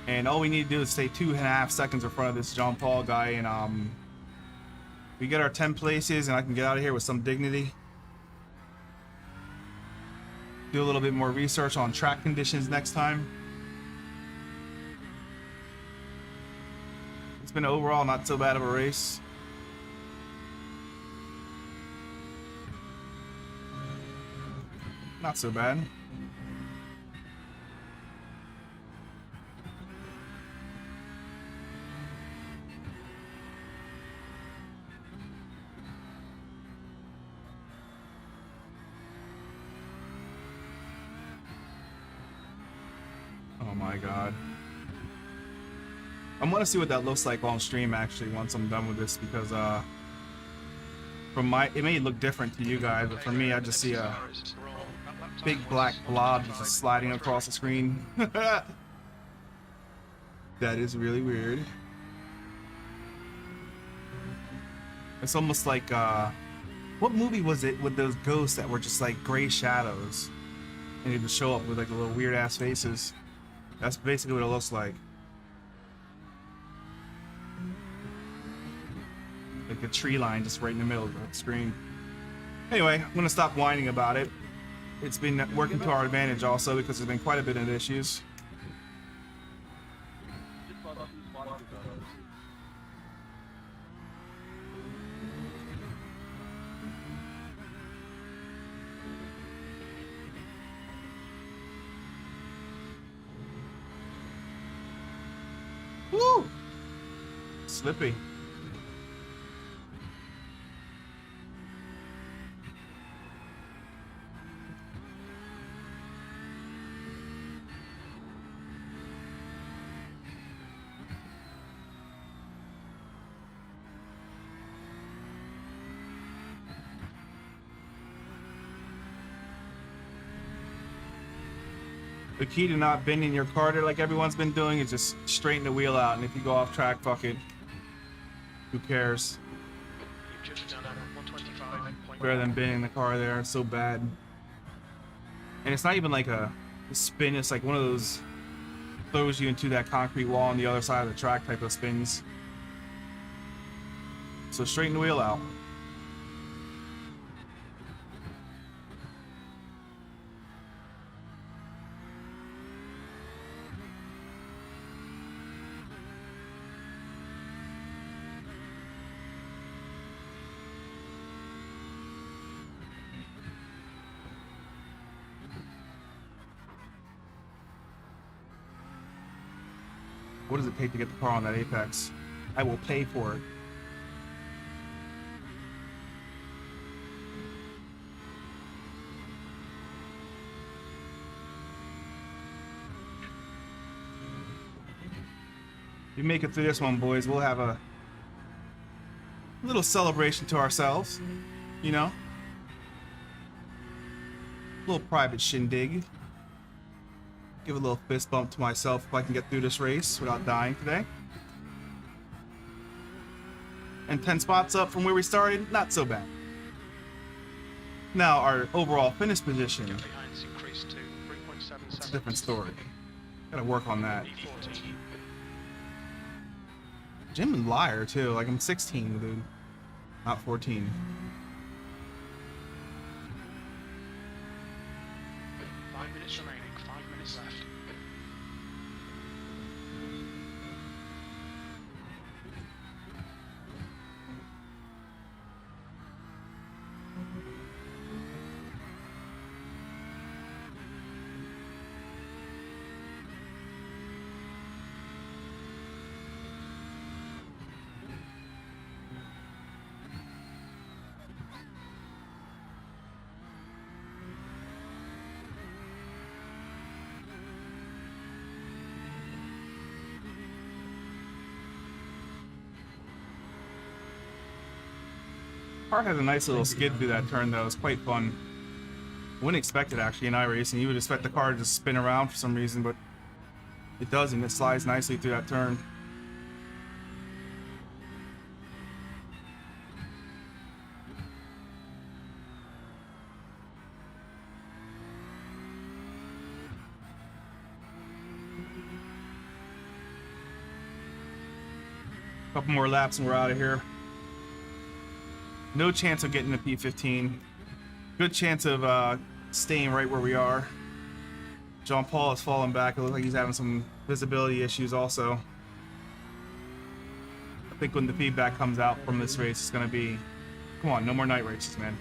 And all we need to do is stay 2.5 seconds in front of this Jean-Paul guy, and we get our 10 places and I can get out of here with some dignity. Do a little bit more research on track conditions next time. It's been overall not so bad of a race. Not so bad. Oh my god. I'm gonna see what that looks like on stream actually once I'm done with this, because from it may look different to you guys, but for me I just see a big black blob just sliding across the screen. That is really weird. It's almost like what movie was it with those ghosts that were just like gray shadows, and they would show up with like little weird ass faces? That's basically what it looks like. Like the tree line just right in the middle of the screen. Anyway, I'm gonna stop whining about it. It's been working to our advantage also because there's been quite a bit of issues. Woo! Slippy. The key to not bending your carter like everyone's been doing is just straighten the wheel out, and if you go off track, fuck it. Who cares? You've just done a 125.1. Better than bending the car there, it's so bad. And it's not even like a spin, it's like one of those throws you into that concrete wall on the other side of the track type of spins. So straighten the wheel out. What does it take to get the car on that apex? I will pay for it. If we make it through this one, boys, we'll have a little celebration to ourselves, you know? A little private shindig. Give a little fist bump to myself if I can get through this race without dying today. And 10 spots up from where we started, not so bad. Now, our overall finish position, Behinds increased to 3.7 it's a different story. Gotta work on that. E40. Jim and liar, too. Like, I'm 16, dude. Not 14. 5 minutes remaining, 5 minutes left. Car has a nice little skid through that turn, though. It's quite fun. Wouldn't expect it, actually, in iRacing. You would expect the car to just spin around for some reason, but it doesn't. It slides nicely through that turn. Couple more laps and we're out of here. No chance of getting the P15. Good chance of staying right where we are. John Paul has fallen back. It looks like he's having some visibility issues also. I think when the feedback comes out from this race, it's going to be, come on, no more night races, man.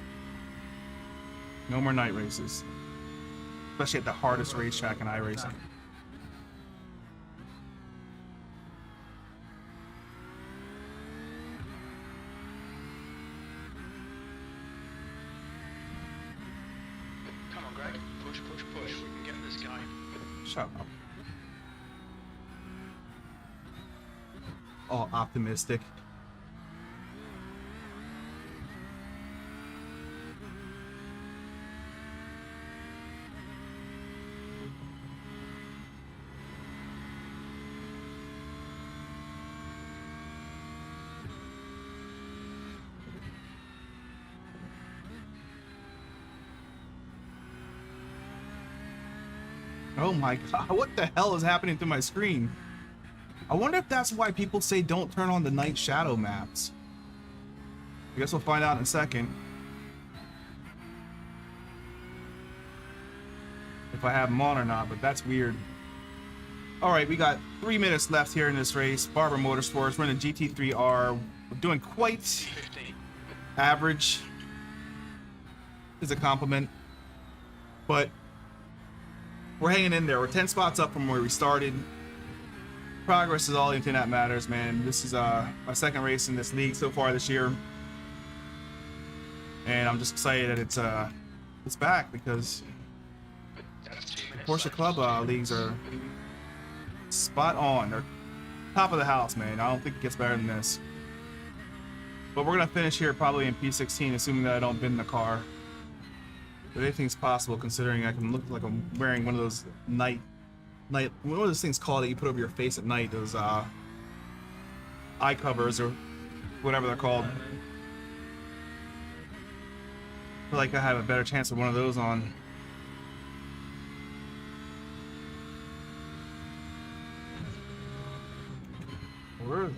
No more night races. Especially at the hardest racetrack in iRacing. Come on, Greg. Push, push, push. We can get this guy. Shut up. All optimistic. Oh my god, what the hell is happening to my screen? I wonder if that's why people say don't turn on the night shadow maps. I guess we'll find out in a second. If I have them on or not, but that's weird. Alright, we got 3 minutes left here in this race. Barber Motorsports, running GT3R. We're doing quite 15. average. Is a compliment. But we're hanging in there. We're 10 spots up from where we started. Progress is all anything that matters, man. This is my second race in this league so far this year. And I'm just excited that it's back because That's 2 minutes Porsche left. Club leagues are spot on. They're top of the house, man. I don't think it gets better than this. But we're gonna finish here probably in P16, assuming that I don't bin the car. But anything's possible considering I can look like I'm wearing one of those night, what are those things called that you put over your face at night? Those eye covers or whatever they're called. I feel like I have a better chance of one of those on. Where is it?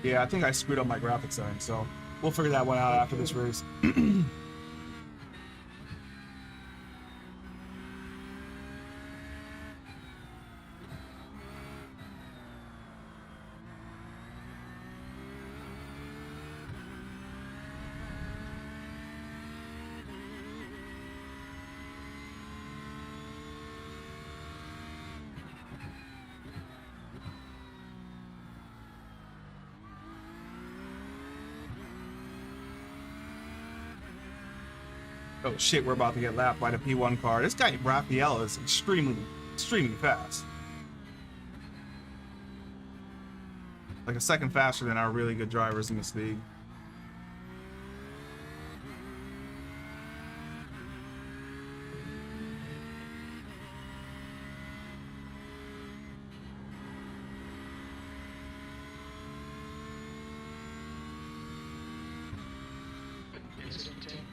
Yeah, I think I screwed up my graphics setting, so we'll figure that one out after this race. Oh shit, we're about to get lapped by the P1 car. This guy, Raphael, is extremely fast. Like a second faster than our really good drivers in this league.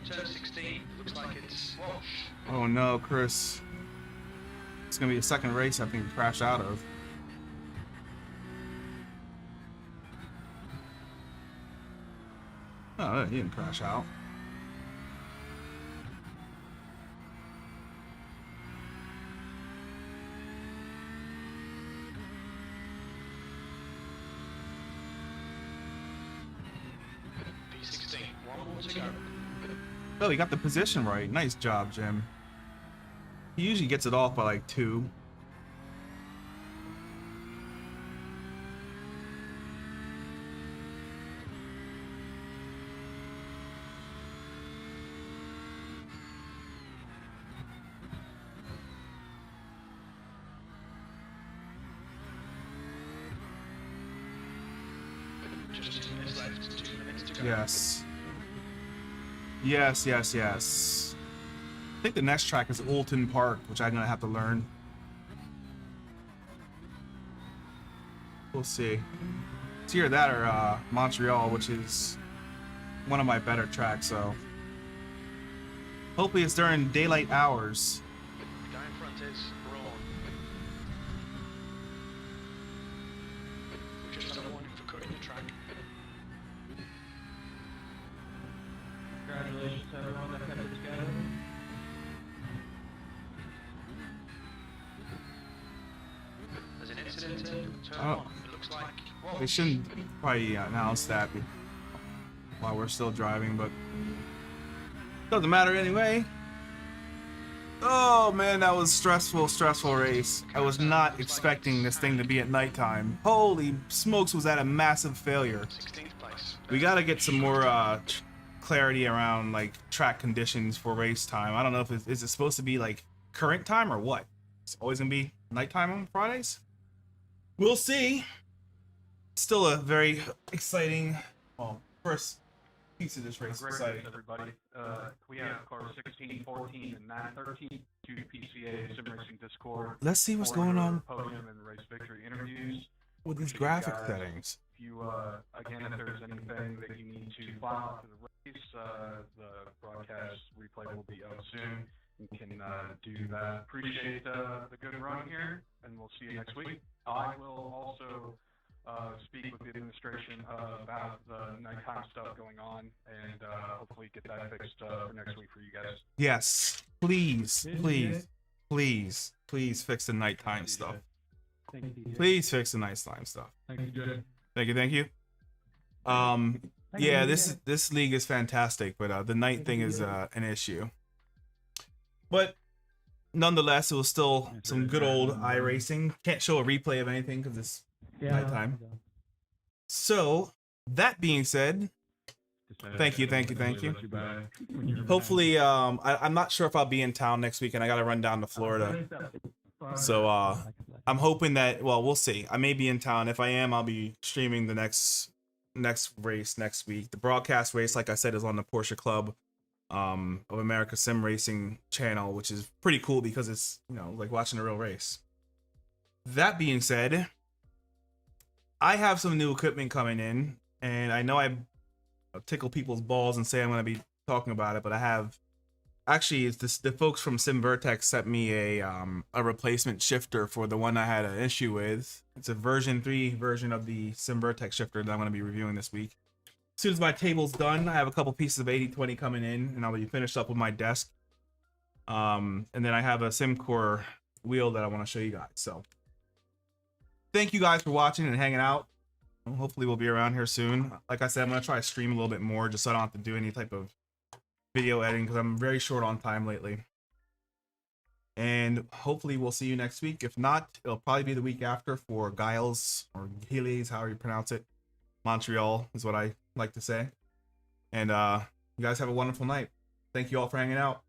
Turn 16, looks like it's wash. Oh no, Chris. It's gonna be a second race I think to crash out of. Oh, he didn't crash out. P16, one more to go. Oh, he got the position right. Nice job, Jim. He usually gets it off by like 2. Just 2 minutes left, 2 minutes to go. Yes. Yes, yes, yes. I think the next track is Oulton Park, which I'm gonna have to learn. We'll see. It's either that or Montreal, which is one of my better tracks, so hopefully it's during daylight hours. The guy in front is Braun. We've just had a warning for cutting the track. Congratulations to everyone that kept it together. There's an incident in turn Oh. 1. It looks like wash. They shouldn't probably announce that while we're still driving, but doesn't matter anyway. Oh man, that was stressful race. I was not expecting this thing to be at nighttime. Holy smokes, was that a massive failure. 16th place. We gotta get some more clarity around like track conditions for race time. I don't know if is it supposed to be like current time or what? It's always gonna be nighttime on Fridays? We'll see. Still a very exciting, well, first piece of this race Great exciting. race, everybody. We have cars 16, 14, and 913 to PCA Sim Racing Discord. Let's see what's for going your on Podium and race victory interviews. with these Appreciate you graphic guys. settings. If you, again, if there's anything that you need to file for the race, the broadcast replay will be out soon. You can do that. Appreciate the good run here, and we'll see you next week. I will also speak with the administration about the nighttime stuff going on, and hopefully get that fixed for next week for you guys. Yes, please, please, please, please fix the nighttime stuff. Thank you, DJ. Please fix the nighttime stuff. Thank you, Jay. Thank you, thank you. Yeah, this league is fantastic, but the night thing is an issue. But nonetheless, it was still some good old iRacing. Can't show a replay of anything because it's nighttime. So that being said, thank you. Hopefully, I'm not sure if I'll be in town next week, and I got to run down to Florida. So I'm hoping that, well, we'll see. I may be in town. If I am, I'll be streaming the next race next week. The broadcast race, like I said, is on the Porsche Club of America Sim Racing channel, which is pretty cool because it's, you know, like watching a real race. That being said, I have some new equipment coming in, and I know I tickle people's balls and say I'm going to be talking about it, but I have actually, it's this, the folks from Sim Vertex sent me a replacement shifter for the one I had an issue with. It's a version 3 version of the Sim Vertex shifter that I'm going to be reviewing this week. As soon as my table's done, I have a couple pieces of 8020 coming in, and I'll be finished up with my desk. And then I have a SimCore wheel that I want to show you guys. So thank you guys for watching and hanging out. Hopefully we'll be around here soon. Like I said, I'm going to try to stream a little bit more just so I don't have to do any type of video editing because I'm very short on time lately. And hopefully we'll see you next week. If not, it'll probably be the week after for Giles or Giles, however you pronounce it. Montreal is what I like to say. And you guys have a wonderful night. Thank you all for hanging out.